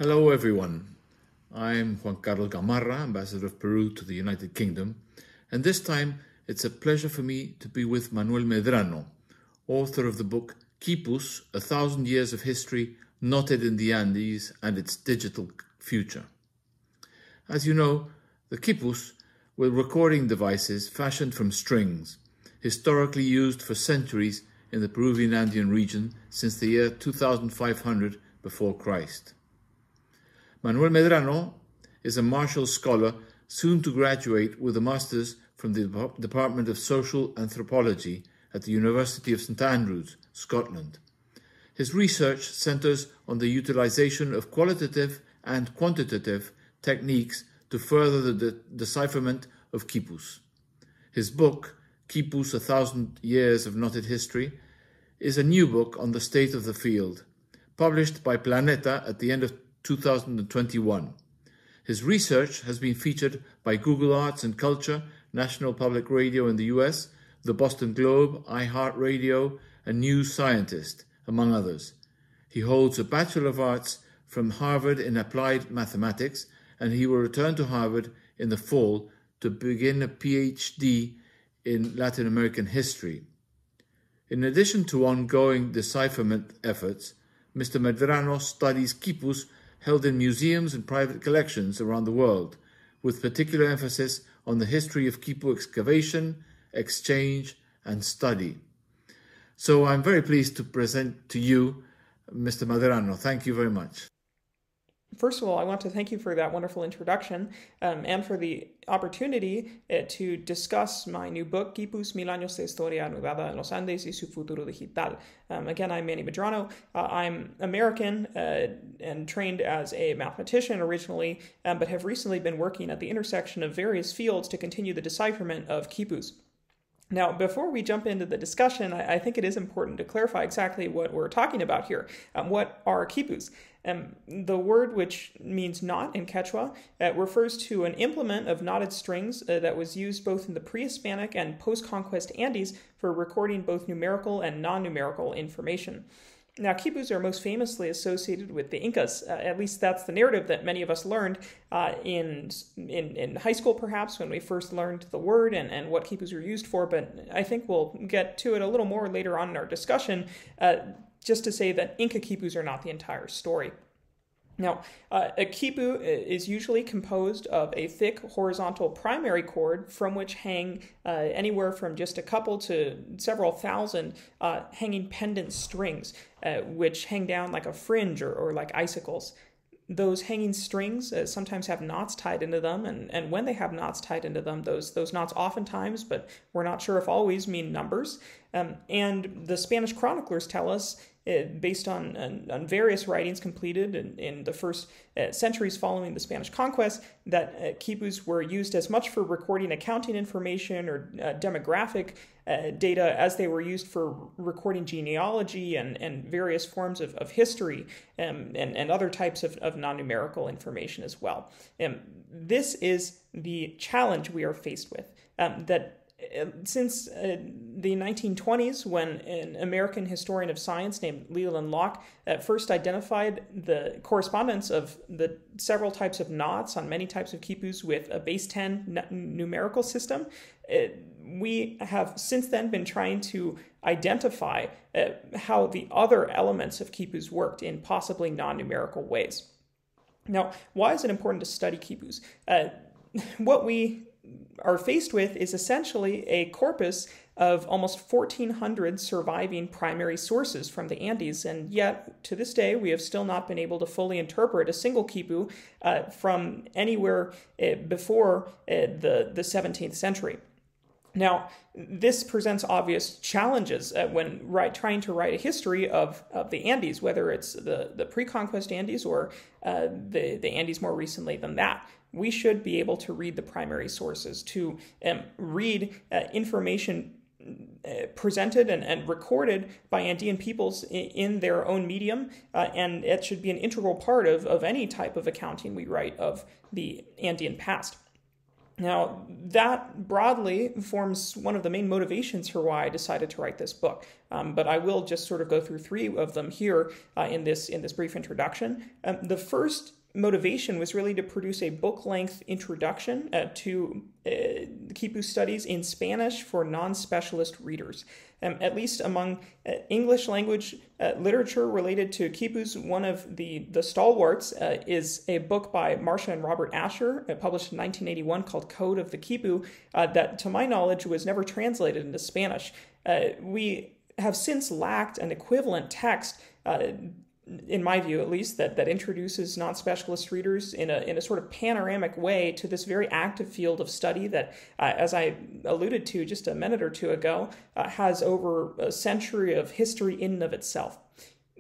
Hello everyone, I'm Juan Carlos Gamarra, Ambassador of Peru to the United Kingdom, and this time it's a pleasure for me to be with Manuel Medrano, author of the book Quipus, 1,000 Years of History Knotted in the Andes and Its Digital Future. As you know, the quipus were recording devices fashioned from strings, historically used for centuries in the Peruvian Andean region since the year 2500 before Christ. Manuel Medrano is a Marshall Scholar soon to graduate with a Master's from the Department of Social Anthropology at the University of St Andrews, Scotland. His research centers on the utilization of qualitative and quantitative techniques to further the decipherment of quipus. His book, Quipus, 1,000 Years of Knotted History, is a new book on the state of the field, published by Planeta at the end of 2021. His research has been featured by Google Arts and Culture, National Public Radio in the US, the Boston Globe, iHeartRadio, and New Scientist, among others. He holds a Bachelor of Arts from Harvard in Applied Mathematics, and he will return to Harvard in the fall to begin a PhD in Latin American history. In addition to ongoing decipherment efforts, Mr. Medrano studies quipus held in museums and private collections around the world, with particular emphasis on the history of quipu excavation, exchange, and study. So I'm very pleased to present to you Mr. Medrano. Thank you very much. First of all, I want to thank you for that wonderful introduction and for the opportunity to discuss my new book, Quipus, 1000 años de historia anudada en los Andes y su futuro digital. Again, I'm Manny Medrano. I'm American and trained as a mathematician originally, but have recently been working at the intersection of various fields to continue the decipherment of quipus. Now, before we jump into the discussion, I think it is important to clarify exactly what we're talking about here. What are quipus? The word, which means knot in Quechua, refers to an implement of knotted strings that was used both in the pre-Hispanic and post-conquest Andes for recording both numerical and non-numerical information. Now, quipus are most famously associated with the Incas. At least that's the narrative that many of us learned in high school, perhaps, when we first learned the word and what quipus are used for. But I think we'll get to it a little more later on in our discussion, just to say that Inca quipus are not the entire story. Now, a quipu is usually composed of a thick horizontal primary cord from which hang anywhere from just a couple to several thousand hanging pendant strings, which hang down like a fringe or like icicles. Those hanging strings sometimes have knots tied into them, and when they have knots tied into them, those knots oftentimes, but we're not sure if always, mean numbers. And the Spanish chroniclers tell us, based on various writings completed in the first centuries following the Spanish conquest, that quipus were used as much for recording accounting information or demographic data as they were used for recording genealogy and various forms of history and other types of non-numerical information as well. This is the challenge we are faced with, that since the 1920s, when an American historian of science named Leland Locke first identified the correspondence of the several types of knots on many types of quipus with a base 10 numerical system, we have since then been trying to identify how the other elements of quipus worked in possibly non-numerical ways. Now, why is it important to study quipus? What we are faced with is essentially a corpus of almost 1,400 surviving primary sources from the Andes, and yet to this day we have still not been able to fully interpret a single quipu from anywhere before the 17th century. Now, this presents obvious challenges when trying to write a history of the Andes, whether it's the pre-conquest Andes or the Andes more recently than that. We should be able to read the primary sources, to read information presented and recorded by Andean peoples in their own medium, and it should be an integral part of any type of accounting we write of the Andean past. Now, that broadly forms one of the main motivations for why I decided to write this book. But I will just sort of go through three of them here in this brief introduction. The first motivation was really to produce a book-length introduction to Quipus studies in Spanish for non-specialist readers. At least among English language literature related to Quipus, one of the stalwarts is a book by Marcia and Robert Asher, published in 1981, called Code of the Quipu, that, to my knowledge, was never translated into Spanish. We have since lacked an equivalent text, in my view at least, that introduces non-specialist readers in a sort of panoramic way to this very active field of study that, as I alluded to just a minute or two ago, has over a century of history in and of itself.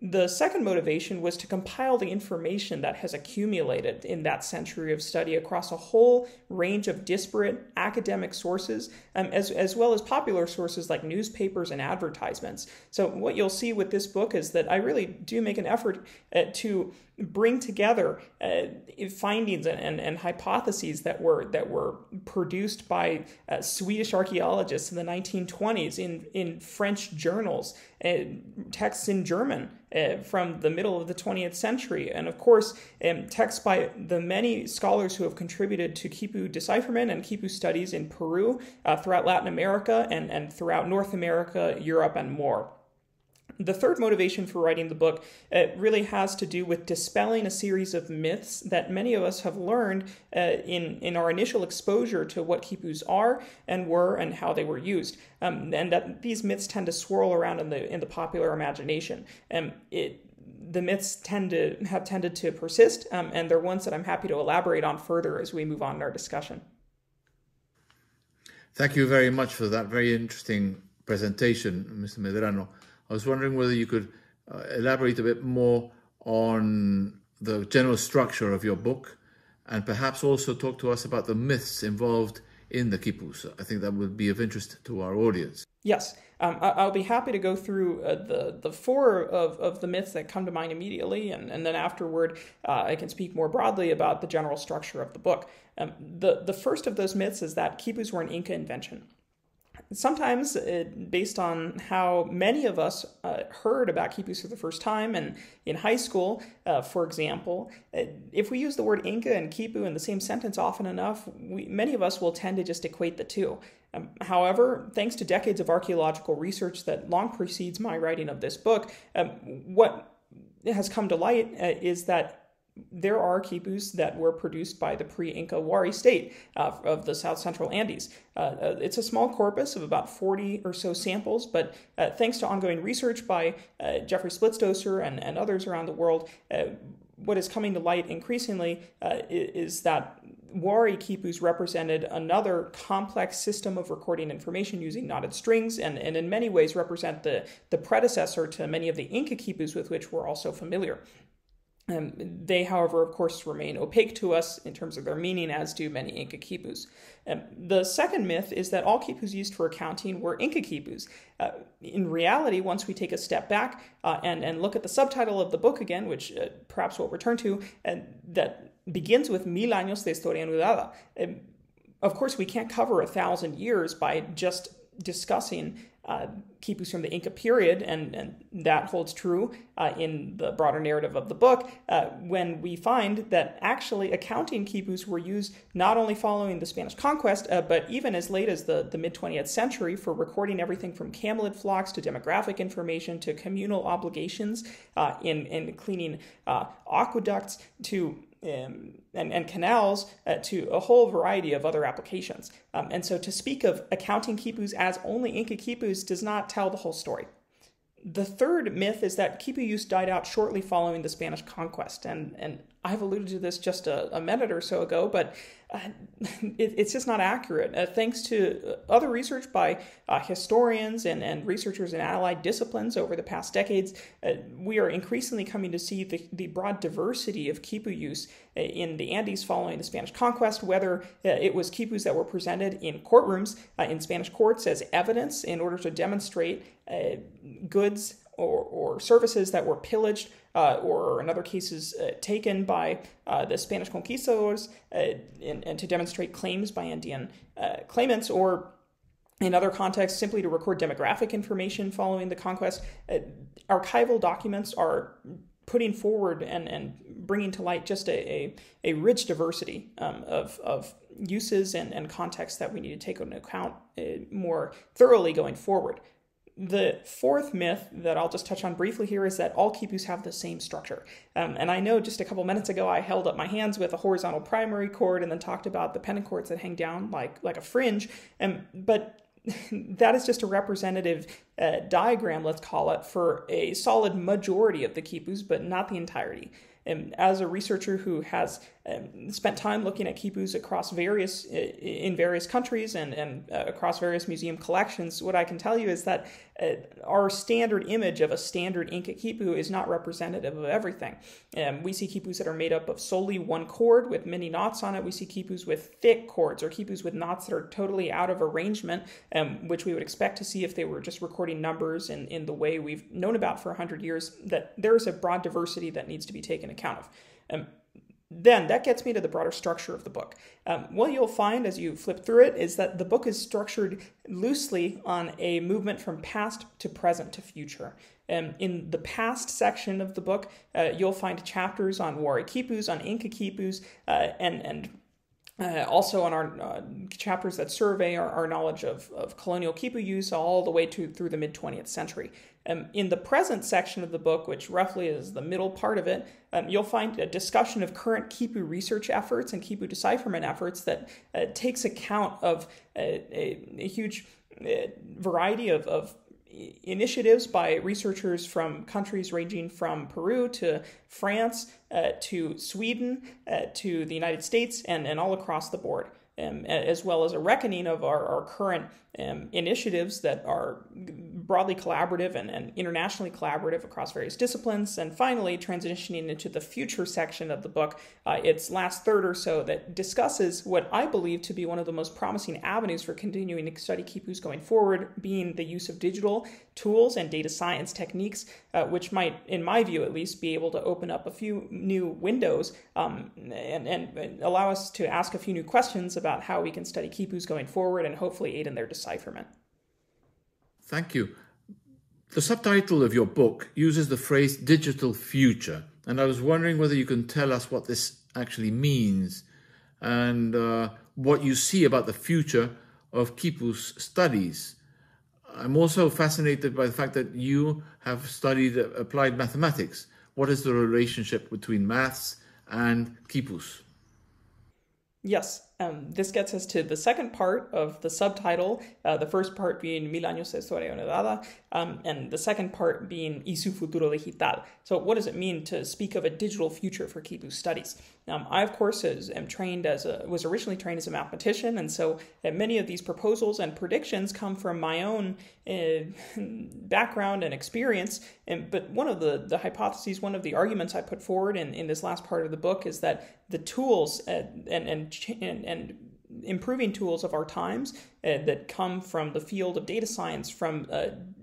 The second motivation was to compile the information that has accumulated in that century of study across a whole range of disparate academic sources, as well as popular sources like newspapers and advertisements. So what you'll see with this book is that I really do make an effort to bring together findings and hypotheses that were produced by Swedish archaeologists in the 1920s in French journals, texts in German from the middle of the 20th century, and of course texts by the many scholars who have contributed to Quipu decipherment and Quipu studies in Peru, throughout Latin America, and throughout North America, Europe, and more. The third motivation for writing the book really has to do with dispelling a series of myths that many of us have learned in our initial exposure to what Quipus are and were and how they were used, and that these myths tend to swirl around in the popular imagination. The myths have tended to persist, and they're ones that I'm happy to elaborate on further as we move on in our discussion. Thank you very much for that very interesting presentation, Mr. Medrano. I was wondering whether you could elaborate a bit more on the general structure of your book, and perhaps also talk to us about the myths involved in the Quipus. I think that would be of interest to our audience. Yes, I'll be happy to go through the four of the myths that come to mind immediately, and then afterward I can speak more broadly about the general structure of the book. The first of those myths is that Quipus were an Inca invention. Sometimes, based on how many of us heard about Quipus for the first time, and in high school, for example, if we use the word Inca and Quipu in the same sentence often enough, many of us will tend to just equate the two. However, thanks to decades of archaeological research that long precedes my writing of this book, what has come to light is that there are Quipus that were produced by the pre-Inca Wari state of the South Central Andes. It's a small corpus of about 40 or so samples, but thanks to ongoing research by Jeffrey Splitstoser and others around the world, what is coming to light increasingly is that Wari Quipus represented another complex system of recording information using knotted strings, and in many ways represent the predecessor to many of the Inca Quipus with which we're also familiar. They, however, of course, remain opaque to us in terms of their meaning, as do many Inca Quipus. The second myth is that all Quipus used for accounting were Inca Quipus. In reality, once we take a step back and look at the subtitle of the book again, which perhaps we'll return to, that begins with 1000 años de historia anudada. Of course, we can't cover 1,000 years by just discussing Quipus from the Inca period, and that holds true in the broader narrative of the book, when we find that actually accounting Quipus were used not only following the Spanish conquest, but even as late as the mid-20th century for recording everything from camelid flocks to demographic information to communal obligations in cleaning aqueducts to and canals, to a whole variety of other applications. And so to speak of accounting Quipus as only Inca Quipus does not tell the whole story. The third myth is that Quipu use died out shortly following the Spanish conquest, and I've alluded to this just a minute or so ago, but it's just not accurate. Thanks to other research by historians and researchers in allied disciplines over the past decades, we are increasingly coming to see the broad diversity of Quipu use in the Andes following the Spanish conquest, whether it was Quipus that were presented in courtrooms in Spanish courts as evidence in order to demonstrate goods or services that were pillaged or in other cases taken by the Spanish conquistadors and to demonstrate claims by Indian claimants, or in other contexts, simply to record demographic information following the conquest. Archival documents are putting forward and bringing to light just a rich diversity of uses and contexts that we need to take into account more thoroughly going forward. The fourth myth that I'll just touch on briefly here is that all quipus have the same structure. And I know just a couple minutes ago I held up my hands with a horizontal primary chord and then talked about the pendant chords that hang down like a fringe, but that is just a representative diagram, let's call it, for a solid majority of the quipus, but not the entirety. And as a researcher who has spent time looking at quipus across in various countries and across various museum collections, what I can tell you is that our standard image of a standard Inca quipu is not representative of everything. We see quipus that are made up of solely one chord with many knots on it. We see quipus with thick chords, or quipus with knots that are totally out of arrangement, which we would expect to see if they were just recording numbers in the way we've known about for 100 years. That there is a broad diversity that needs to be taken account of. Then that gets me to the broader structure of the book. What you'll find as you flip through it is that the book is structured loosely on a movement from past to present to future. In the past section of the book, you'll find chapters on Are Kipus, on Inca Quipus, and also on our chapters that survey our knowledge of colonial quipu use all the way through the mid-20th century. In the present section of the book, which roughly is the middle part of it, you'll find a discussion of current quipu research efforts and quipu decipherment efforts that takes account of a huge variety of initiatives by researchers from countries ranging from Peru to France to Sweden to the United States and all across the board, as well as a reckoning of our current initiatives that are broadly collaborative and internationally collaborative across various disciplines. And finally, transitioning into the future section of the book, its last third or so, that discusses what I believe to be one of the most promising avenues for continuing to study quipus going forward, being the use of digital tools and data science techniques, which might, in my view at least, be able to open up a few new windows and allow us to ask a few new questions about how we can study quipus going forward and hopefully aid in their decipherment. Thank you. The subtitle of your book uses the phrase digital future, and I was wondering whether you can tell us what this actually means and what you see about the future of quipus studies. I'm also fascinated by the fact that you have studied applied mathematics. What is the relationship between maths and quipus? Yes, this gets us to the second part of the subtitle, the first part being 1000 años de historia anudada, and the second part being y su futuro digital. So what does it mean to speak of a digital future for quipus studies? I, of course, was originally trained as a mathematician, and so many of these proposals and predictions come from my own background and experience. But one of the hypotheses, one of the arguments I put forward in this last part of the book is that the tools and improving tools of our times that come from the field of data science, from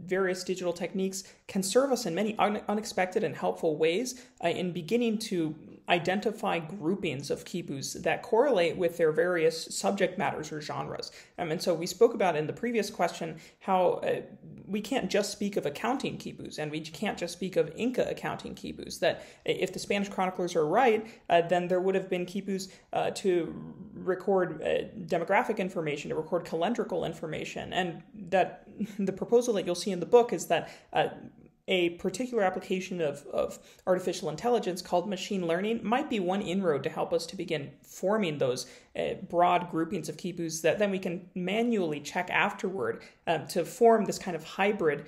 various digital techniques, can serve us in many unexpected and helpful ways in beginning to identify groupings of quipus that correlate with their various subject matters or genres. And so we spoke about in the previous question how we can't just speak of accounting quipus, and we can't just speak of Inca accounting quipus, that if the Spanish chroniclers are right, then there would have been quipus to record demographic information, to record calendrical information, and that the proposal that you'll see in the book is that a particular application of artificial intelligence called machine learning might be one inroad to help us to begin forming those broad groupings of quipus that then we can manually check afterward to form this kind of hybrid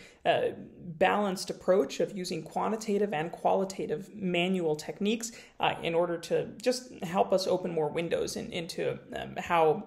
balanced approach of using quantitative and qualitative manual techniques in order to just help us open more windows into how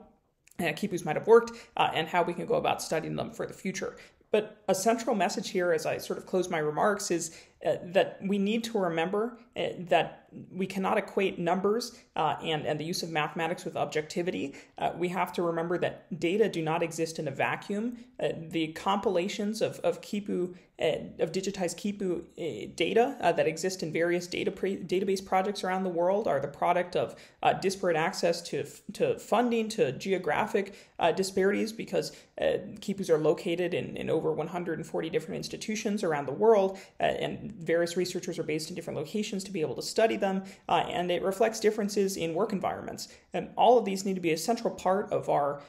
quipus might have worked and how we can go about studying them for the future. But a central message here as I sort of close my remarks is that we need to remember that we cannot equate numbers and the use of mathematics with objectivity. We have to remember that data do not exist in a vacuum. The compilations of quipu digitized Quipu data that exist in various database projects around the world are the product of disparate access to funding, to geographic disparities, because Quipus are located in over 140 different institutions around the world, and various researchers are based in different locations to be able to study them, and it reflects differences in work environments. And all of these need to be a central part of our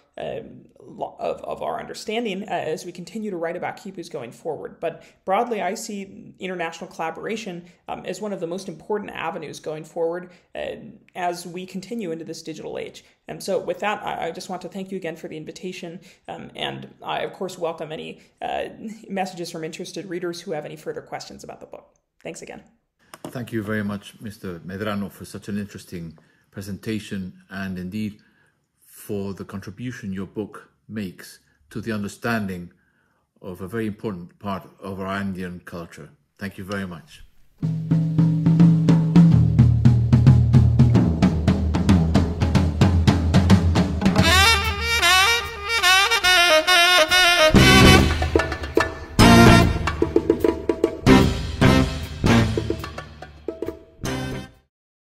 understanding as we continue to write about Quipus going forward. But broadly, I see international collaboration as one of the most important avenues going forward as we continue into this digital age. And so with that, I just want to thank you again for the invitation. And I, of course, welcome any messages from interested readers who have any further questions about the book. Thanks again. Thank you very much, Mr. Medrano, for such an interesting presentation, and indeed for the contribution your book makes to the understanding of a very important part of our Andean culture. Thank you very much.